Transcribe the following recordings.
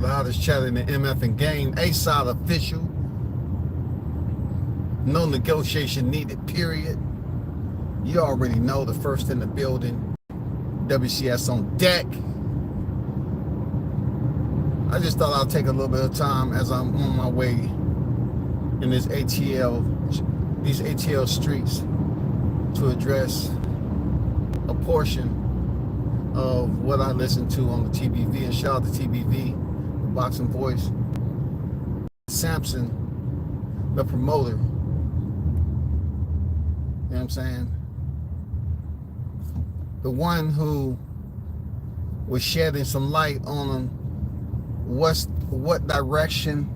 Loudest chatter in the MF and game. A-side official. No negotiation needed, period. You already know the first in the building. WCS on deck. I just thought I'd take a little bit of time as I'm on my way in these ATL streets to address a portion of what I listen to on the TBV. And shout out to TBV, the boxing voice. Sampson, the promoter. You know what I'm saying? The one who was shedding some light on what direction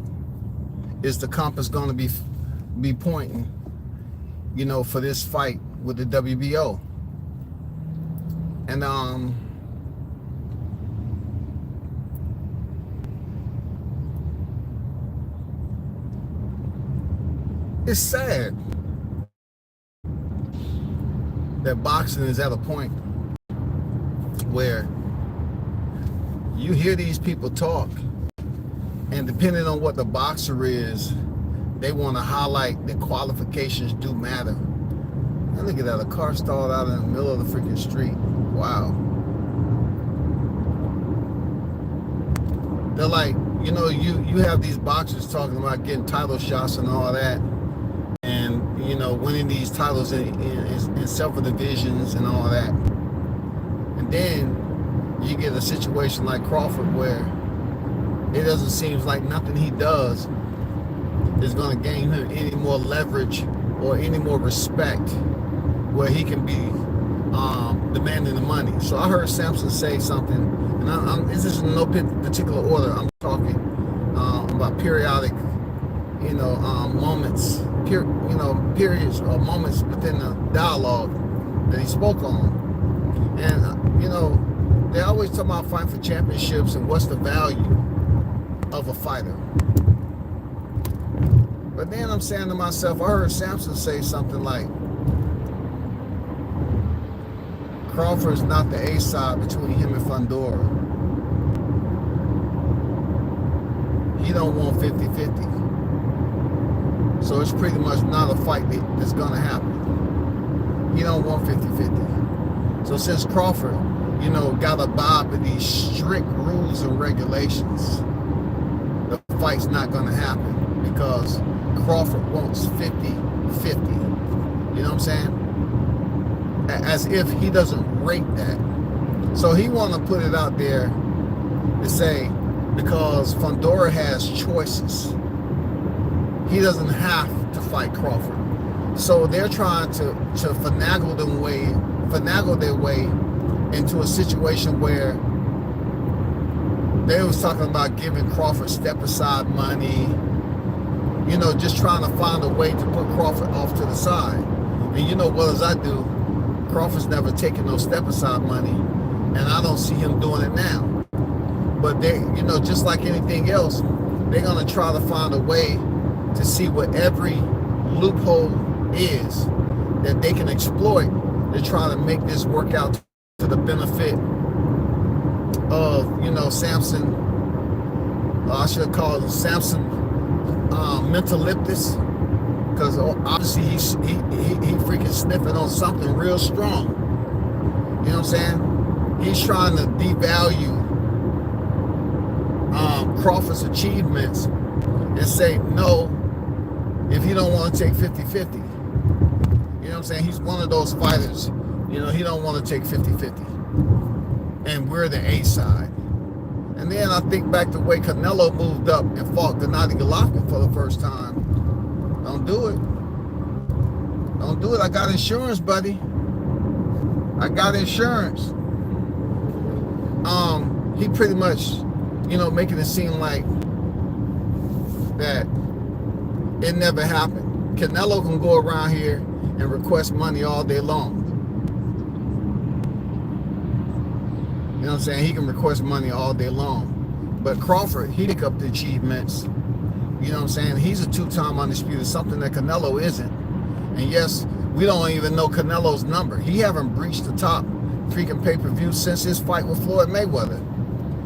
is the compass going to be pointing, you know, for this fight with the WBO. And it's sad that boxing is at a point where you hear these people talk, and depending on what the boxer is, they want to highlight that qualifications do matter. And look at that, a car stalled out in the middle of the freaking street. Wow. They're like, you know, you have these boxers talking about getting title shots and all that, and, you know, winning these titles in several divisions and all that. And then you get a situation like Crawford where it doesn't seem like nothing he does is going to gain him any more leverage or any more respect where he can be demanding the money. So I heard Sampson say something, and this is in no particular order. I'm talking about periodic, you know, moments, periods or moments within the dialogue that he spoke on. And, you know, they always talk about fighting for championships and what's the value of a fighter. But then I'm saying to myself, I heard Sampson say something like, Crawford's not the A-side between him and Fundora. He don't want 50-50. So it's pretty much not a fight that's gonna happen. He don't want 50-50. So since Crawford, you know, got to abide by these strict rules and regulations, the fight's not going to happen because Crawford wants 50-50. You know what I'm saying? As if he doesn't rate that. So he want to put it out there to say, because Fundora has choices, he doesn't have to fight Crawford. So they're trying to finagle their way into a situation where they was talking about giving Crawford step aside money, you know, just trying to find a way to put Crawford off to the side. And you know, well as I do, Crawford's never taken no step aside money, and I don't see him doing it now. But they, you know, just like anything else, they're gonna try to find a way to see what every loophole is that they can exploit to try to make this work out to the benefit of, you know, Sampson. I should call him Sampson Mentaliptus, because obviously he freaking sniffing on something real strong. You know what I'm saying? He's trying to devalue Crawford's achievements and say no if he don't want to take 50-50. You know what I'm saying? He's one of those fighters, you know, he don't want to take 50-50. And we're the A side. And then I think back the way Canelo moved up and fought Gennady Golovkin for the first time. Don't do it. Don't do it. I got insurance, buddy. I got insurance. He pretty much, you know, making it seem like that it never happened. Canelo can go around here and request money all day long. You know what I'm saying? He can request money all day long. But Crawford, he pick up the achievements. You know what I'm saying? He's a two-time undisputed, something that Canelo isn't. And yes, we don't even know Canelo's number. He haven't breached the top freaking pay-per-view since his fight with Floyd Mayweather.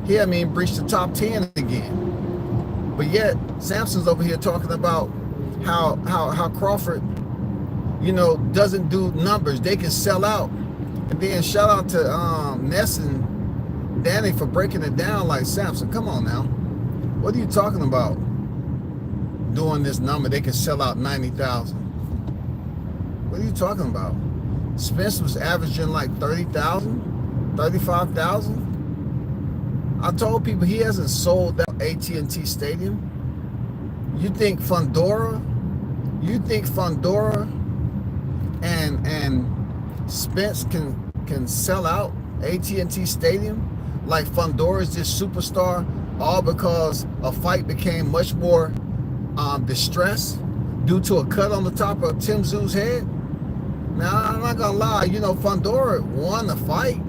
He hadn't even breached the top 10 again. But yet, Sampson's over here talking about how Crawford, doesn't do numbers. They can sell out. And then shout out to Ness and Danny for breaking it down like, Sampson, come on now. What are you talking about? Doing this number, they can sell out 90,000. What are you talking about? Spence was averaging like 30,000, 35,000. I told people he hasn't sold out AT&T Stadium. You think Fundora and Spence can sell out AT&T Stadium like Fundora is this superstar, all because a fight became much more distressed due to a cut on the top of Tim Tszયુ's head? Now, I'm not gonna lie, Fundora won the fight,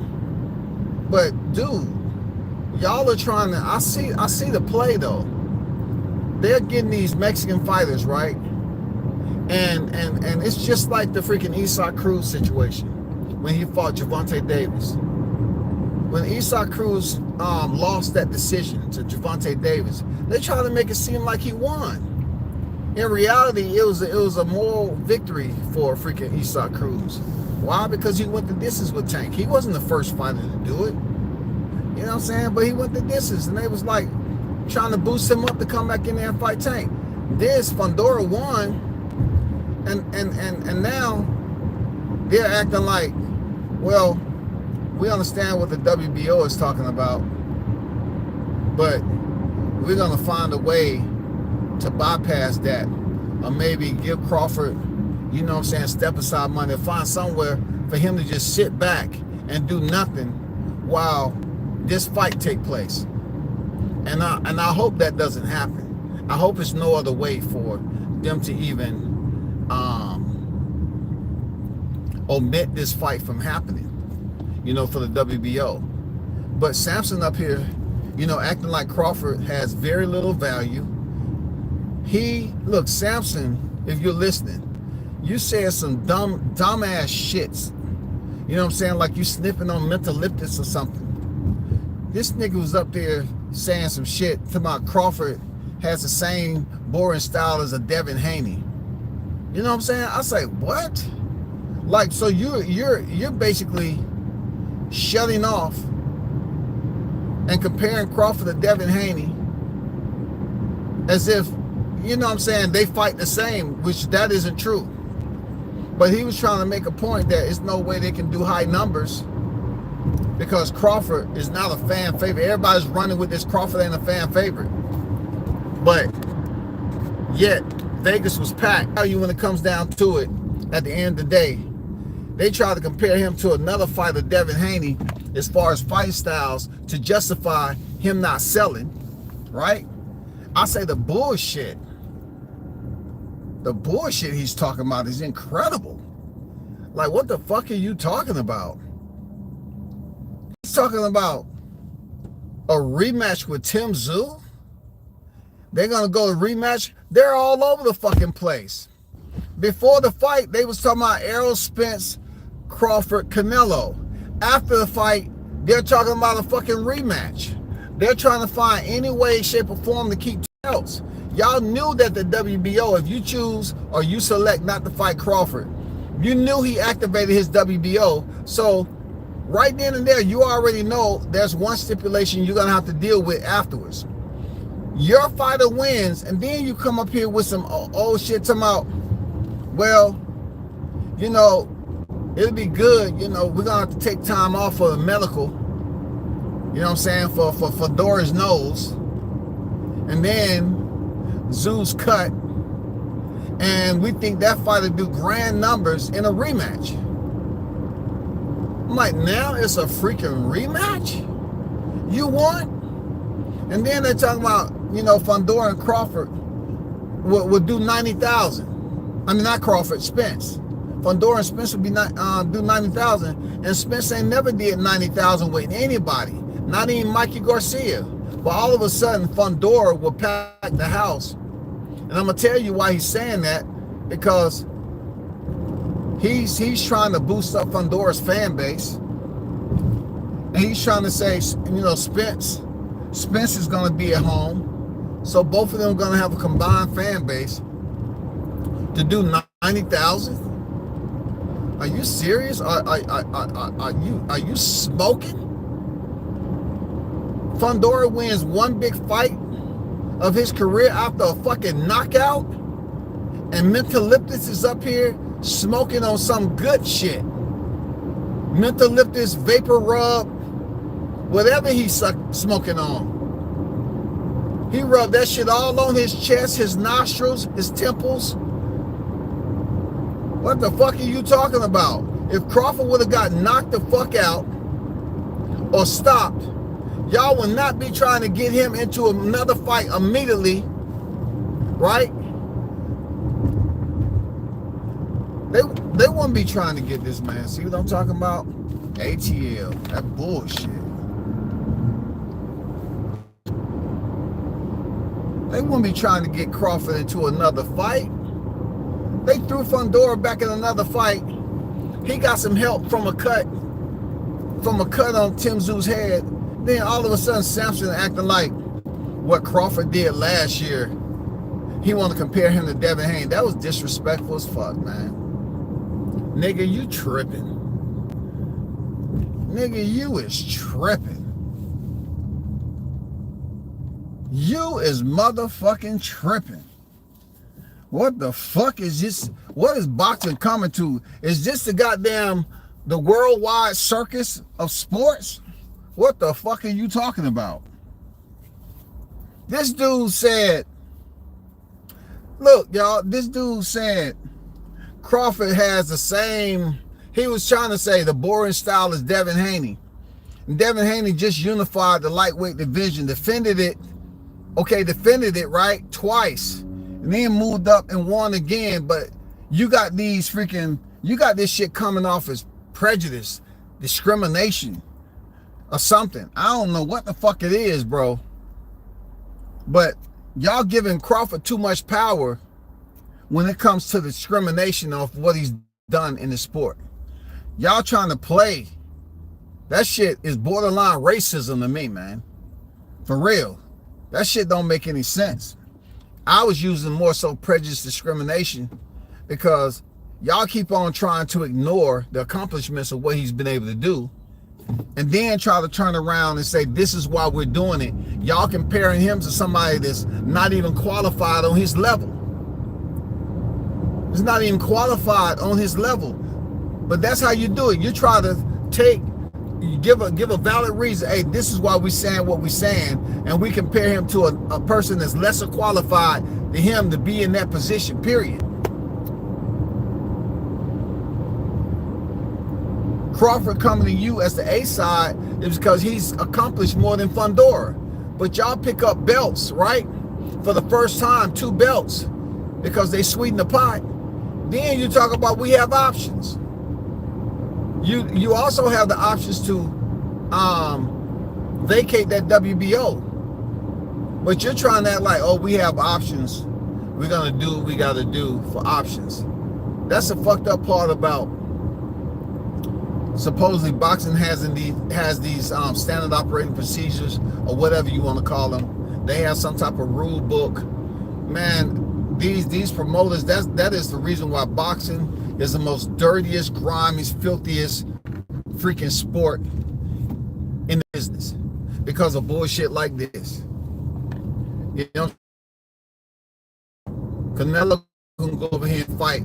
but dude, y'all are trying to. I see the play though. They're getting these Mexican fighters, right? And it's just like the freaking Isaac Cruz situation when he fought Gervonta Davis. When Isaac Cruz lost that decision to Gervonta Davis, they tried to make it seem like he won. In reality, it was a moral victory for freaking Isaac Cruz. Why? Because he went the distance with Tank. He wasn't the first fighter to do it. You know what I'm saying? But he went the distance, and they was like trying to boost him up to come back in there and fight Tank. This Fundora won, and now they're acting like, well, we understand what the WBO is talking about, but we're gonna find a way to bypass that, or maybe give Crawford, step aside money, find somewhere for him to just sit back and do nothing while this fight take place. And I hope that doesn't happen. I hope it's no other way for them to even omit this fight from happening, for the WBO. But Sampson up here, acting like Crawford has very little value. Look, Sampson, if you're listening, you said some dumbass shits. You know what I'm saying? Like you sniffing on mentholyptus or something. This nigga was up there saying some shit about Crawford has the same boring style as a Devin Haney. You know what I'm saying? I say, what? Like, so you're basically shutting off and comparing Crawford to Devin Haney as if, they fight the same, which that isn't true. But he was trying to make a point that there's no way they can do high numbers because Crawford is not a fan favorite. Everybody's running with this Crawford ain't a fan favorite. But yet, Vegas was packed. When it comes down to it, at the end of the day, they try to compare him to another fighter, Devin Haney, as far as fight styles to justify him not selling, right? I say the bullshit he's talking about is incredible. Like, what the fuck are you talking about? He's talking about a rematch with Tim Tszyu. They're gonna go to rematch. They're all over the fucking place. Before the fight, they was talking about Errol Spence, Crawford, Canelo. After the fight, they're talking about a fucking rematch. They're trying to find any way, shape, or form to keep else. Y'all knew that the WBO, if you choose or you select not to fight Crawford, you knew he activated his WBO. So right then and there, you already know there's one stipulation you're gonna have to deal with afterwards. Your fighter wins, and then you come up here with some old shit talking about, well, it'll be good, we're gonna have to take time off for the medical, you know what I'm saying, for Dora's nose. And then Tsz유's cut, and we think that fighter do grand numbers in a rematch. I'm like, now it's a freaking rematch? You won? And then they're talking about, Fundora and Crawford would do 90,000. I mean, not Crawford, Spence. Fundora and Spence would be do 90,000, and Spence ain't never did 90,000 with anybody, not even Mikey Garcia. But all of a sudden, Fundora will pack the house. And I'm going to tell you why he's saying that, because he's trying to boost up Fundora's fan base. And he's trying to say, Spence Spence is going to be at home. So both of them are going to have a combined fan base to do 90,000. Are you serious? Are you smoking? Fundora wins one big fight of his career after a fucking knockout, and Mentaliptis is up here smoking on some good shit. Mentaliptis, vapor rub, whatever he's smoking on. He rubbed that shit all on his chest, his nostrils, his temples. What the fuck are you talking about? If Crawford would have got knocked the fuck out or stopped, y'all would not be trying to get him into another fight immediately, right? They wouldn't be trying to get this man. See what I'm talking about? ATL, that bullshit. They wouldn't be trying to get Crawford into another fight. They threw Fundora back in another fight. He got some help from a cut on Tim Tszю's head. Then all of a sudden, Sampson acting like what Crawford did last year. He wanted to compare him to Devin Haney. That was disrespectful as fuck, man. Nigga, you tripping. Nigga, you is tripping. You is motherfucking tripping. What the fuck is this? What is boxing coming to? Is this the worldwide circus of sports? What the fuck are you talking about? This dude said, look, y'all, this dude said Crawford has the same, he was trying to say the boring style as Devin Haney. And Devin Haney just unified the lightweight division, defended it, right, twice. And then moved up and won again. But you got this shit coming off as prejudice, discrimination, or something. I don't know what the fuck it is, bro. But y'all giving Crawford too much power when it comes to the discrimination of what he's done in the sport. Y'all trying to play. That shit is borderline racism to me, man. For real. That shit don't make any sense. I was using more so prejudice discrimination because y'all keep on trying to ignore the accomplishments of what he's been able to do and then try to turn around and say, this is why we're doing it. Y'all comparing him to somebody that's not even qualified on his level. It's not even qualified on his level. But that's how you do it. You try to give a valid reason. Hey, this is why we're saying what we're saying, and we compare him to a person that's lesser qualified than him to be in that position, period. Crawford coming to you as the A side is because he's accomplished more than Fundora. But y'all pick up belts, right? For the first time, 2 belts because they sweeten the pot. Then you talk about we have options. You also have the options to vacate that WBO. But you're trying to act like, oh, we have options. We're going to do what we got to do for options. That's the fucked up part about supposedly boxing has these standard operating procedures or whatever you want to call them. They have some type of rule book. Man, these promoters, that is the reason why boxing is the most dirtiest, grimiest, filthiest freaking sport in the business because of bullshit like this. You know, Canelo can go over here and fight.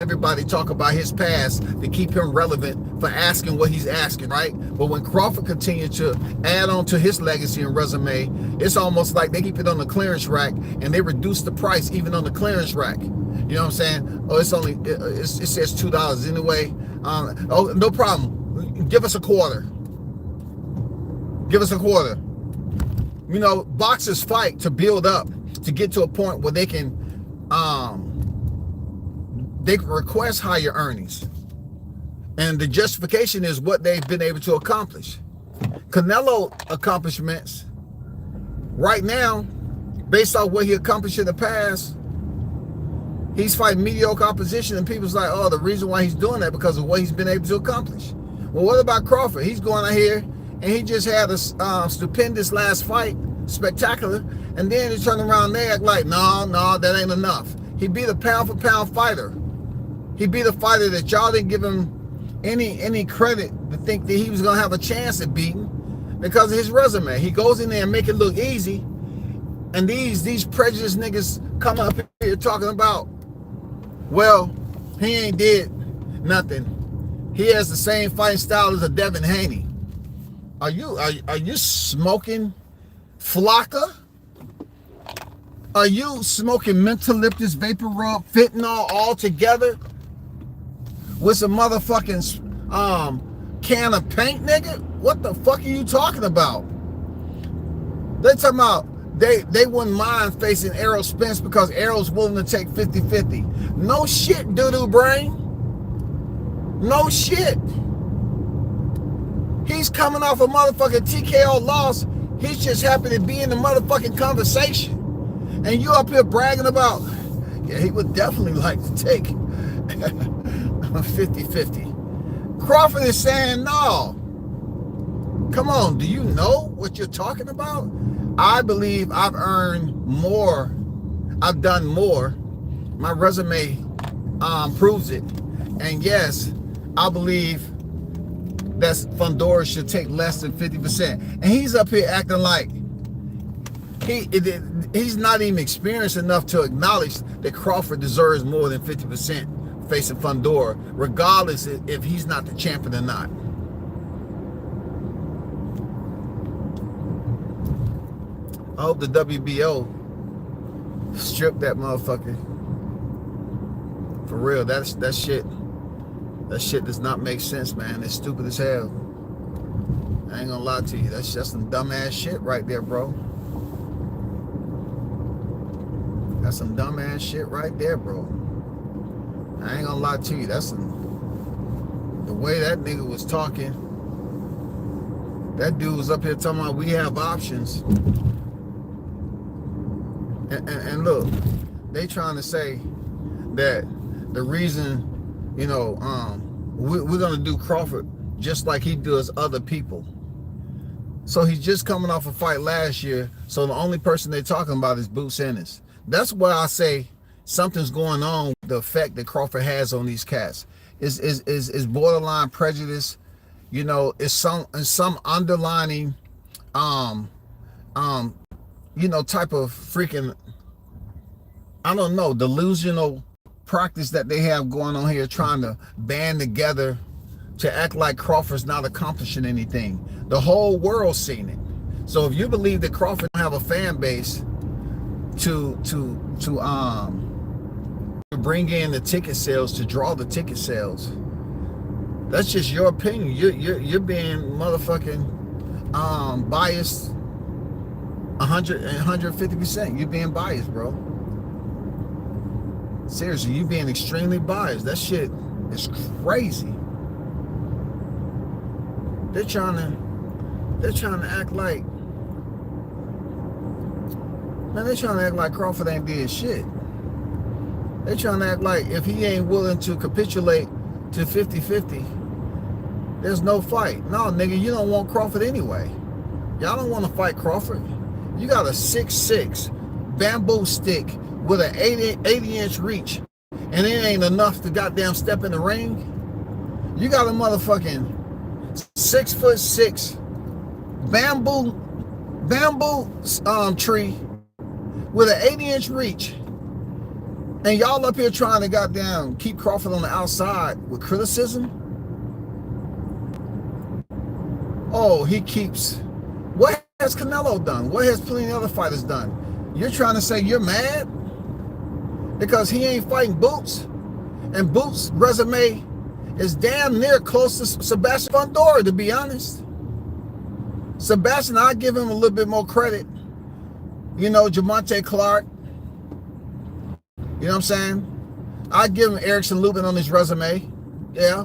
Everybody talk about his past to keep him relevant for asking what he's asking, right? But when Crawford continued to add on to his legacy and resume, it's almost like they keep it on the clearance rack and they reduce the price even on the clearance rack. You know what I'm saying? Oh, it says $2 anyway. Oh, no problem. Give us a quarter. Give us a quarter. You know, boxers fight to build up to get to a point where they can request higher earnings. And the justification is what they've been able to accomplish. Canelo accomplishments right now, based on what he accomplished in the past, he's fighting mediocre opposition, and people's like, oh, the reason why he's doing that because of what he's been able to accomplish. Well, what about Crawford? He's going out here and he just had a stupendous last fight, spectacular, and then he turned around and they act like, no, that ain't enough. He beat a pound-for-pound fighter. He beat a fighter that y'all didn't give him any credit to think that he was going to have a chance at beating because of his resume. He goes in there and make it look easy, and these prejudiced niggas come up here talking about, well, he ain't did nothing. He has the same fighting style as a Devin Haney. Are you smoking Flocka? Are you smoking mentholyptus, vapor rub, fentanyl all together with some motherfucking can of paint, nigga? What the fuck are you talking about? They talking about they wouldn't mind facing Errol Spence because Errol's willing to take 50-50. No shit, doo-doo brain. No shit. He's coming off a motherfucking TKO loss. He's just happy to be in the motherfucking conversation. And you up here bragging about, yeah, he would definitely like to take 50-50. Crawford is saying no. Come on, do you know what you're talking about? I believe I've earned more. I've done more. My resume proves it. And yes, I believe that Fundora should take less than 50%. And he's up here acting like he's not even experienced enough to acknowledge that Crawford deserves more than 50% facing Fundora, regardless if he's not the champion or not. I hope the WBO stripped that motherfucker. For real, that shit does not make sense, man. It's stupid as hell. I ain't gonna lie to you. That's just some dumbass shit right there, bro. That's some dumbass shit right there, bro. I ain't gonna lie to you. That's the way that nigga was talking. That dude was up here talking about we have options. And look, they trying to say that the reason, you know, we're gonna do Crawford just like he does other people. So he's just coming off a fight last year. So the only person they're talking about is Boots Ennis. That's why I say something's going on with the effect that Crawford has on these cats. Is borderline prejudice. You know, it's some underlining you know, type of freaking, I don't know, delusional practice that they have going on here, trying to band together to act like Crawford's not accomplishing anything. The whole world's seen it. So if you believe that Crawford don't have a fan base to bring in the ticket sales, to draw the ticket sales, that's just your opinion. You're being motherfucking biased 150%. You're being biased, bro. Seriously, you being extremely biased. That shit is crazy. They're trying to act like, man, they're trying to act like Crawford ain't did shit. They're trying to act like if he ain't willing to capitulate to 50-50, there's no fight. No, nigga, you don't want Crawford anyway. Y'all don't want to fight Crawford. You got a 6'6" bamboo stick with an 80-inch reach, and it ain't enough to goddamn step in the ring. You got a motherfucking 6'6" bamboo tree with an 80-inch reach, and y'all up here trying to goddamn keep Crawford on the outside with criticism. Oh, he keeps. What has Canelo done? What has plenty of other fighters done? You're trying to say you're mad because he ain't fighting Boots, and Boots' resume is damn near close to Sebastian Fundora, to be honest. Sebastian, I give him a little bit more credit. You know, Javante Clark. You know what I'm saying? I give him Erickson Lubin on his resume. Yeah,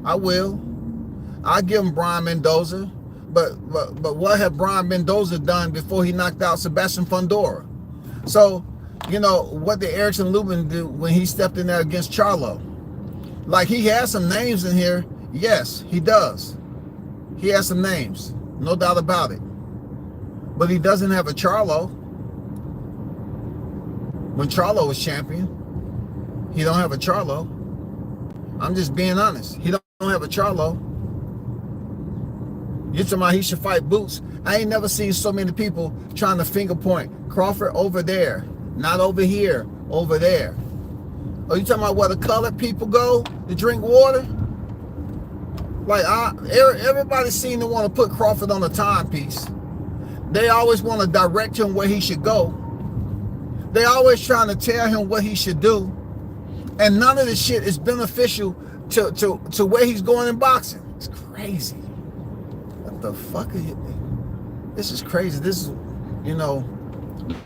I will. I give him Brian Mendoza. But what had Brian Mendoza done before he knocked out Sebastian Fundora? So, you know, what did Erickson Lubin do when he stepped in there against Charlo? Like, he has some names in here. Yes, he does. He has some names. No doubt about it. But he doesn't have a Charlo. When Charlo was champion, he don't have a Charlo. I'm just being honest. He don't have a Charlo. You're talking about he should fight Boots. I ain't never seen so many people trying to finger point Crawford over there, not over here, over there. Are you talking about where the colored people go to drink water? Like, everybody seemed to want to put Crawford on a timepiece. They always want to direct him where he should go. They always trying to tell him what he should do. And none of this shit is beneficial to where he's going in boxing. It's crazy. What the fuck are you? This is crazy. This is, you know,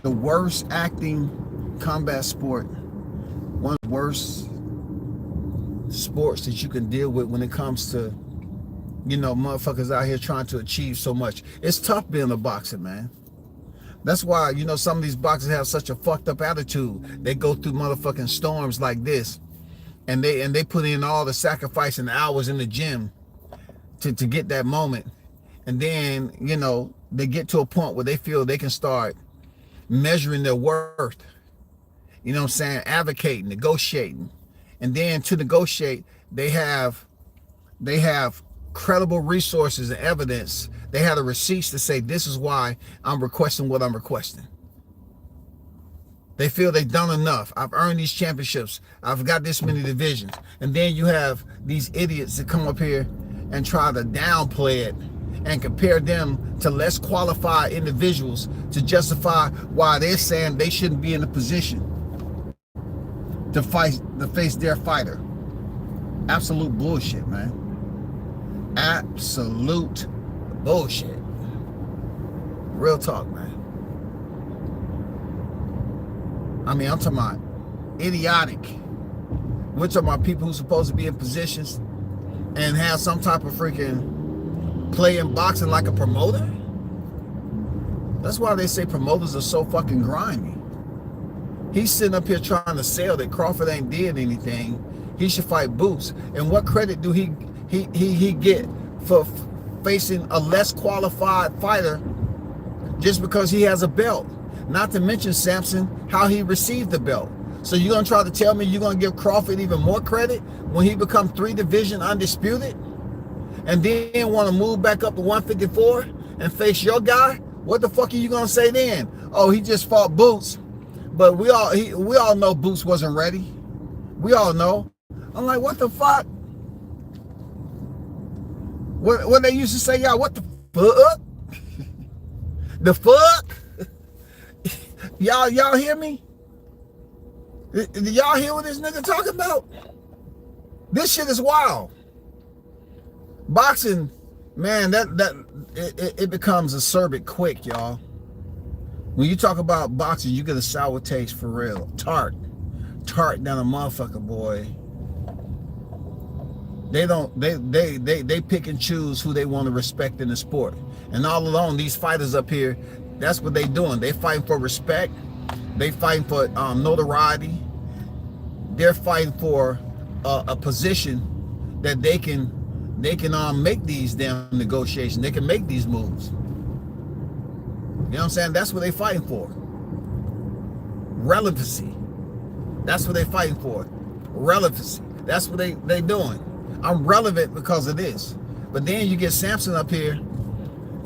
the worst acting combat sport. One of the worst sports that you can deal with when it comes to, you know, motherfuckers out here trying to achieve so much. It's tough being a boxer, man. That's why, you know, some of these boxers have such a fucked up attitude. They go through motherfucking storms like this, and they put in all the sacrifice and hours in the gym to get that moment. And then, you know, they get to a point where they feel they can start measuring their worth. You know what I'm saying? Advocating, negotiating. And then to negotiate, they have credible resources and evidence. They have the receipts to say, this is why I'm requesting what I'm requesting. They feel they've done enough. I've earned these championships. I've got this many divisions. And then you have these idiots that come up here and try to downplay it and compare them to less qualified individuals to justify why they're saying they shouldn't be in a position to face their fighter. Absolute bullshit, man. Absolute bullshit. Real talk, man. I mean, I'm talking about idiotic. We're talking about people who's supposed to be in positions and have some type of freaking play in boxing like a promoter. That's why they say promoters are so fucking grimy. He's sitting up here trying to sell that Crawford ain't did anything. He should fight Boots. And what credit do he get for facing a less qualified fighter just because he has a belt? Not to mention, Sampson, how he received the belt. So you're gonna try to tell me you're gonna give Crawford even more credit when he become 3 division undisputed, and then want to move back up to 154 and face your guy? What the fuck are you gonna say then? Oh, he just fought Boots, but we all know Boots wasn't ready. We all know. I'm like, what the fuck? What they used to say, y'all, what the fuck? The fuck? Y'all hear me? Did y'all hear what this nigga talking about? This shit is wild. Boxing, man, it becomes acerbic quick, y'all. When you talk about boxing, you get a sour taste for real. Tart down a motherfucker, boy. They pick and choose who they want to respect in the sport. And all along, these fighters up here, that's what they doing. They fighting for respect. They fighting for notoriety. They're fighting for a position that they can make these damn negotiations. They can make these moves. You know what I'm saying? That's what they fighting for. Relevancy. That's what they fighting for. Relevancy. That's what they doing. I'm relevant because of this. But then you get Sampson up here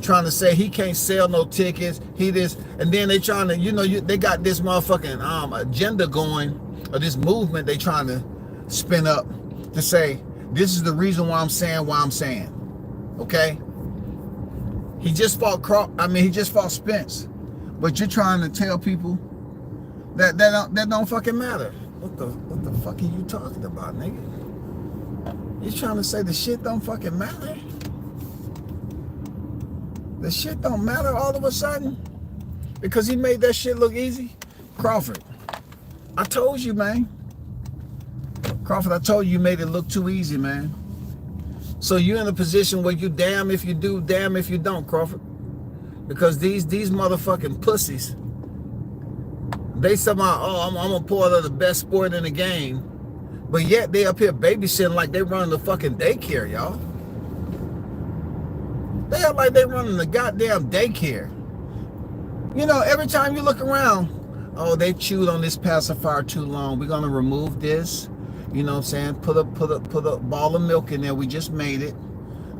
trying to say he can't sell no tickets, he this, and then they trying to, you know, they got this motherfucking agenda going, or this movement they trying to spin up to say, this is the reason why I'm saying. Okay? He just fought he just fought Spence. But you're trying to tell people that don't fucking matter. What the fuck are you talking about, nigga? You trying to say the shit don't fucking matter? The shit don't matter all of a sudden? Because he made that shit look easy? Crawford, I told you, man. Crawford, I told you made it look too easy, man. So you're in a position where you damn if you do, damn if you don't, Crawford. Because these motherfucking pussies, they somehow, oh, I'm a part of the best sport in the game. But yet they up here babysitting like they running the fucking daycare, y'all. They act like they running the goddamn daycare. You know, every time you look around, oh, they chewed on this pacifier too long. We're gonna remove this. You know what I'm saying? Put a ball of milk in there. We just made it.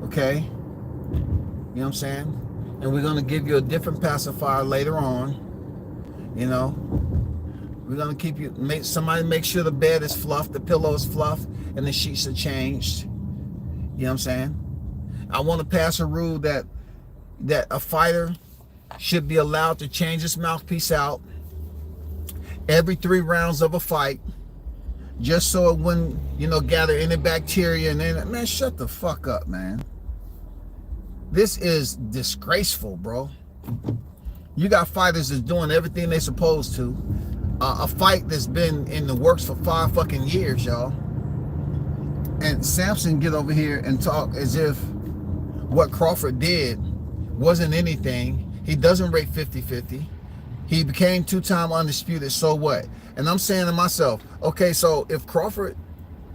Okay. You know what I'm saying? And we're gonna give you a different pacifier later on. You know, we're gonna keep you. Somebody make sure the bed is fluffed, the pillow is fluffed, and the sheets are changed. You know what I'm saying? I want to pass a rule that a fighter should be allowed to change his mouthpiece out every 3 rounds of a fight, just so it wouldn't, you know, gather any bacteria. And then, man, shut the fuck up, man. This is disgraceful, bro. You got fighters that's doing everything they're supposed to. A fight that's been in the works for 5 fucking years, y'all. And Sampson get over here and talk as if what Crawford did wasn't anything. He doesn't rate 50-50. He became 2-time undisputed, so what? And I'm saying to myself, okay, so if Crawford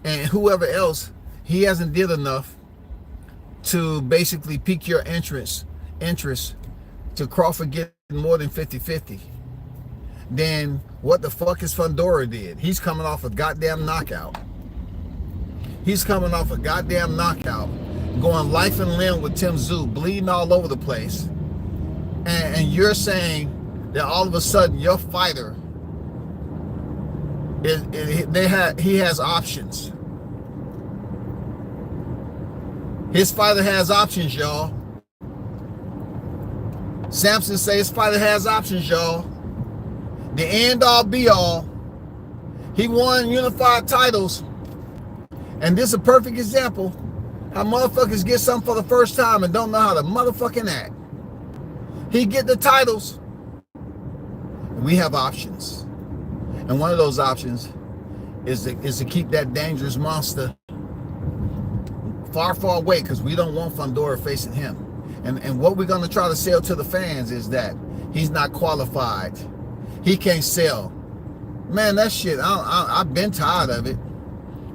and whoever else, he hasn't did enough to basically pique your interest to Crawford getting more than 50-50, then what the fuck is Fundora did? He's coming off a goddamn knockout. He's coming off a goddamn knockout, going life and limb with Tim Tszyu, bleeding all over the place. And you're saying that all of a sudden your fighter he has options. His fighter has options, y'all. Sampson says his fighter has options, y'all. The end all be all. He won unified titles. And this is a perfect example how motherfuckers get something for the first time and don't know how to motherfucking act. He get the titles. We have options. And one of those options is to keep that dangerous monster far, far away, because we don't want Fundora facing him. And what we're going to try to sell to the fans is that he's not qualified. He can't sell. Man, that shit, I've been tired of it.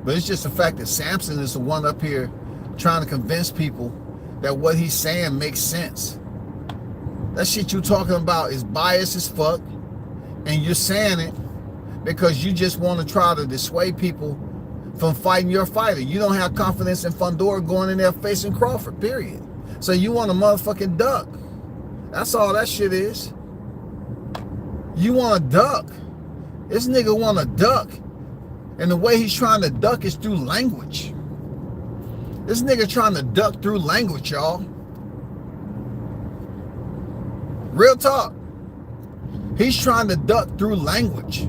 But it's just the fact that Sampson is the one up here trying to convince people that what he's saying makes sense. That shit you talking about is biased as fuck. And you're saying it because you just want to try to dissuade people from fighting your fighter. You don't have confidence in Fundora going in there facing Crawford, period. So you want a motherfucking duck. That's all that shit is. You want a duck. This nigga want a duck. And the way he's trying to duck is through language. This nigga trying to duck through language, y'all. Real talk. He's trying to duck through language.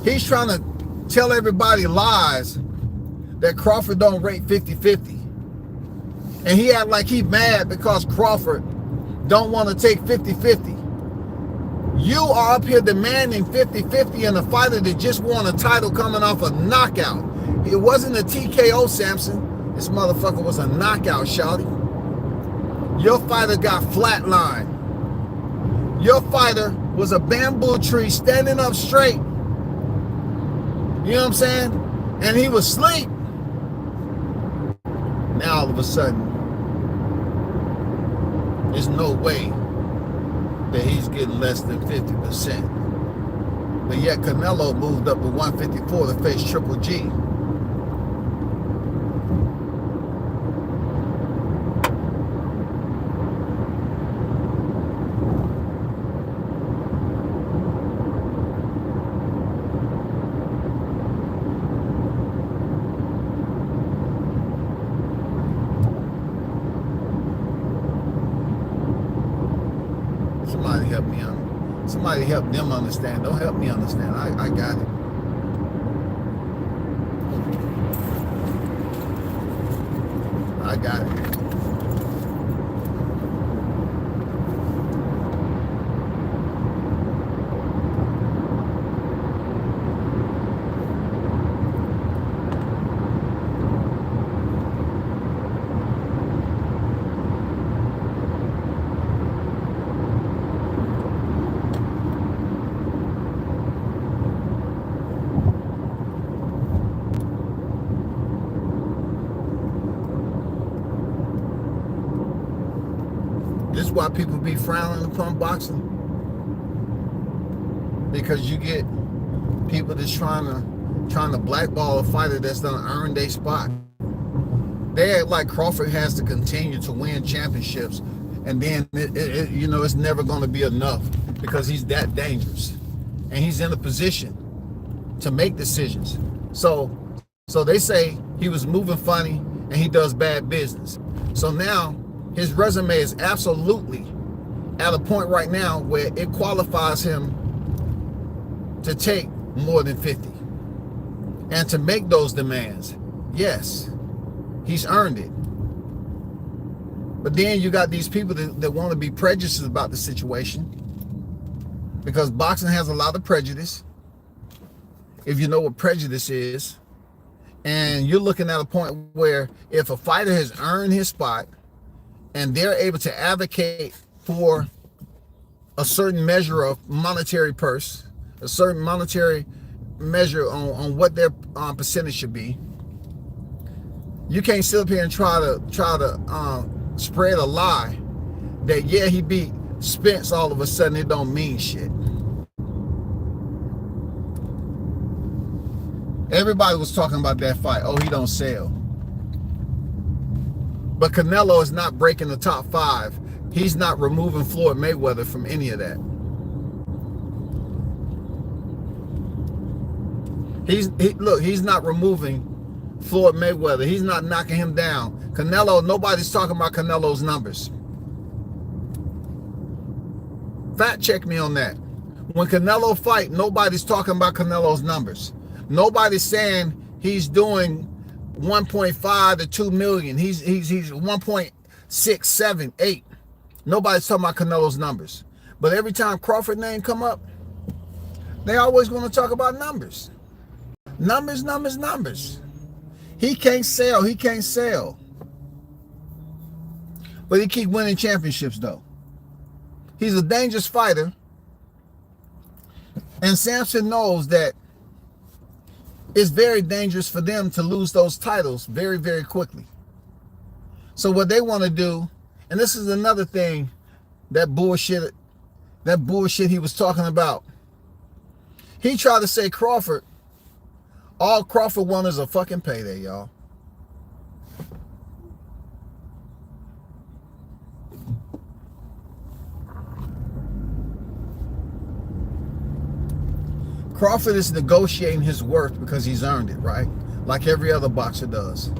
He's trying to tell everybody lies that Crawford don't rate 50-50. And he act like he mad because Crawford don't want to take 50-50. You are up here demanding 50-50 in a fighter that just won a title coming off a knockout. It wasn't a TKO, Sampson. This motherfucker was a knockout, shawty. Your fighter got flatlined. Your fighter was a bamboo tree standing up straight. You know what I'm saying? And he was asleep. Now all of a sudden, there's no way that he's getting less than 50%. But yet Canelo moved up to 154 to face Triple G. Somebody help them understand. Don't help me understand. I got it. I got it. why people be frowning upon boxing? Because you get people that's trying to blackball a fighter that's done earned their spot. They act like Crawford has to continue to win championships, and then it's never going to be enough because he's that dangerous, and he's in a position to make decisions. So they say he was moving funny and he does bad business. So now his resume is absolutely at a point right now where it qualifies him to take more than 50 and to make those demands. Yes, he's earned it. But then you got these people that want to be prejudiced about the situation, because boxing has a lot of prejudice, if you know what prejudice is. And you're looking at a point where if a fighter has earned his spot and they're able to advocate for a certain measure of monetary purse, a certain monetary measure on what their percentage should be, you can't sit up here and try to spread a lie that he beat Spence all of a sudden. It don't mean shit. Everybody was talking about that fight. Oh, he don't sell. But Canelo is not breaking the top 5. He's not removing Floyd Mayweather from any of that. He's not removing Floyd Mayweather. He's not knocking him down. Canelo, nobody's talking about Canelo's numbers. Fact check me on that. When Canelo fight, nobody's talking about Canelo's numbers. Nobody's saying he's doing 1.5 to 2 million. He's 1.6, 7, 8. Nobody's talking about Canelo's numbers. But every time Crawford name come up, they always want to talk about numbers. Numbers, numbers, numbers. He can't sell. He can't sell. But he keep winning championships though. He's a dangerous fighter. And Sampson knows that it's very dangerous for them to lose those titles very, very quickly. So what they want to do, and this is another thing, that bullshit he was talking about. He tried to say Crawford, all Crawford wants is a fucking payday, y'all. Crawford is negotiating his worth because he's earned it, right? Like every other boxer does.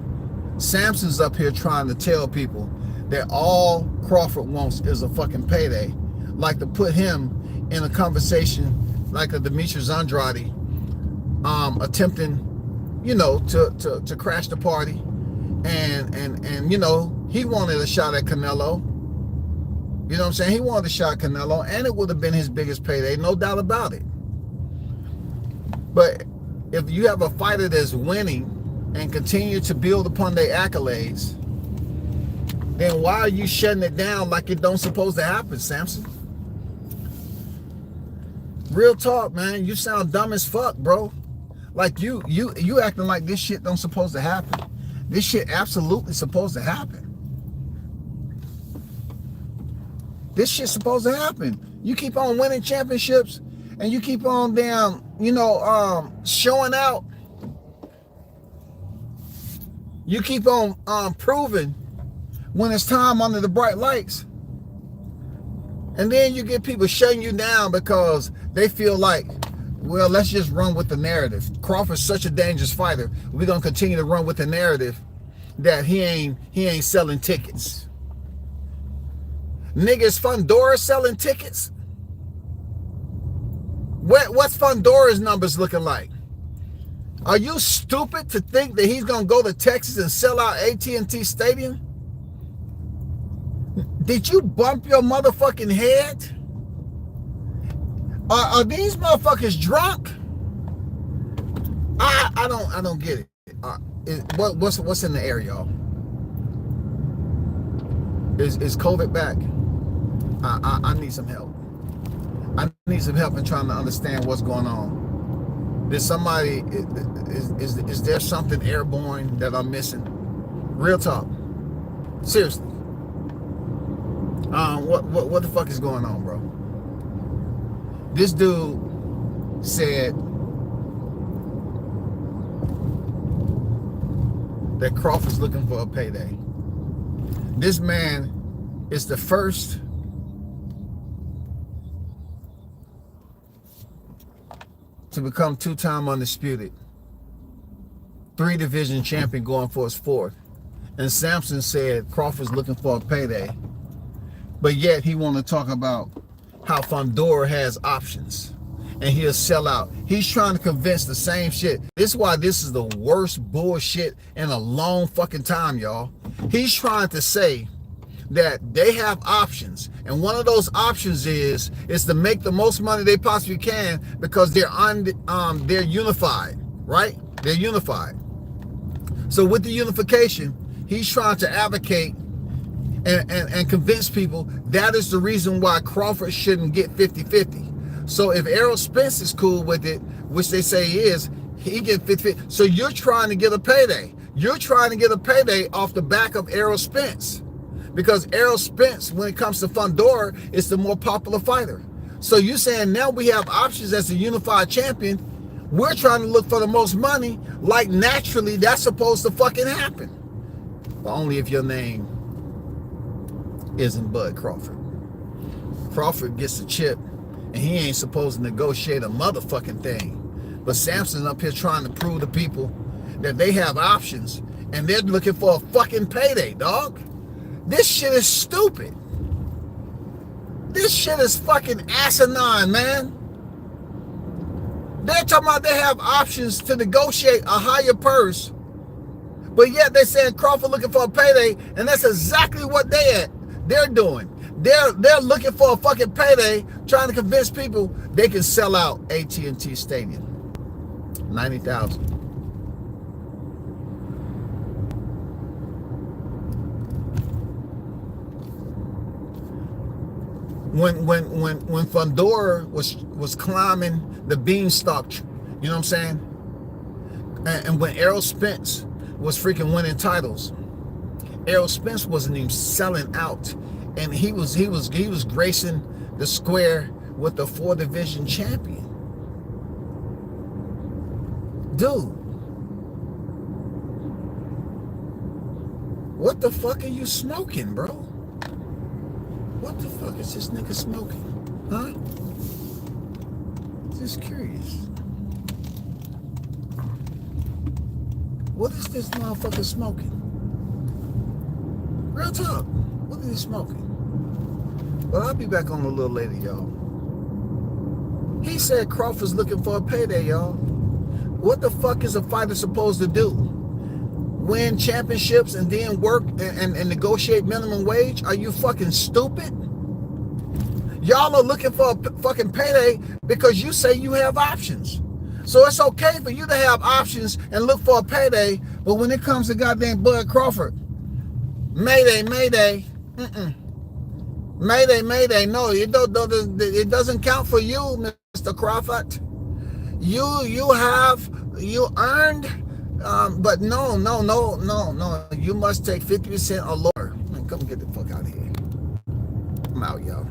Sampson's up here trying to tell people that all Crawford wants is a fucking payday, like to put him in a conversation like a Demetrius Andrade, attempting, to crash the party, and he wanted a shot at Canelo. You know what I'm saying? He wanted a shot at Canelo, and it would have been his biggest payday, no doubt about it. But if you have a fighter that's winning and continue to build upon their accolades, then why are you shutting it down like it don't supposed to happen, Sampson? Real talk, man. You sound dumb as fuck, bro. Like you acting like this shit don't supposed to happen. This shit absolutely supposed to happen. This shit's supposed to happen. You keep on winning championships and you keep on showing out. You keep on proving when it's time under the bright lights. And then you get people shutting you down because they feel like, well, let's just run with the narrative. Crawford's such a dangerous fighter. We're gonna continue to run with the narrative that he ain't selling tickets. Niggas, Fundora selling tickets? What's Fundora's numbers looking like? Are you stupid to think that he's gonna go to Texas and sell out AT&T Stadium? Did you bump your motherfucking head? Are these motherfuckers drunk? I don't get it. What's in the air, y'all? Is COVID back? I need some help. I need some help in trying to understand what's going on. Is there something airborne that I'm missing? Real talk. Seriously. What the fuck is going on, bro? This dude said that Crawford's looking for a payday. This man is the first to become two-time undisputed, 3-division champion going for his 4th. And Sampson said Crawford's looking for a payday, but yet he want to talk about how Fundora has options and he'll sell out. He's trying to convince the same shit. This is why this is the worst bullshit in a long fucking time, y'all. He's trying to say that they have options, and one of those options is to make the most money they possibly can because they're unified, right? They're unified. So with the unification, he's trying to advocate and convince people that is the reason why Crawford shouldn't get 50-50. So if Errol Spence is cool with it, which they say he is, he get 50-50. So you're trying to get a payday. You're trying to get a payday off the back of Errol Spence. Because Errol Spence, when it comes to Fundora, is the more popular fighter. So you're saying now we have options as a unified champion. We're trying to look for the most money, like naturally that's supposed to fucking happen. But only if your name isn't Bud Crawford. Crawford gets the chip, and he ain't supposed to negotiate a motherfucking thing. But Sampson up here trying to prove to people that they have options, and they're looking for a fucking payday, dog. This shit is stupid. This shit is fucking asinine, man. They're talking about they have options to negotiate a higher purse, but yet they're saying Crawford looking for a payday, and that's exactly what they're doing. They're looking for a fucking payday, trying to convince people they can sell out AT&T Stadium. 90,000. When Fundora was climbing the beanstalk, you know what I'm saying? And when Errol Spence was freaking winning titles, Errol Spence wasn't even selling out, and he was gracing the square with the 4-division champion. Dude, what the fuck are you smoking, bro? What the fuck is this nigga smoking? Huh? Just curious. What is this motherfucker smoking? Real talk. What is he smoking? But I'll be back on a little later, y'all. He said Crawford's looking for a payday, y'all. What the fuck is a fighter supposed to do? Win championships and then work and negotiate minimum wage? Are you fucking stupid? Y'all are looking for a fucking payday because you say you have options. So it's okay for you to have options and look for a payday, but when it comes to goddamn Bud Crawford, mayday, mayday, mayday, mayday. No, it doesn't count for you, Mr. Crawford. You earned. But no. You must take 50% or lower. Man, come get the fuck out of here. I'm out, y'all.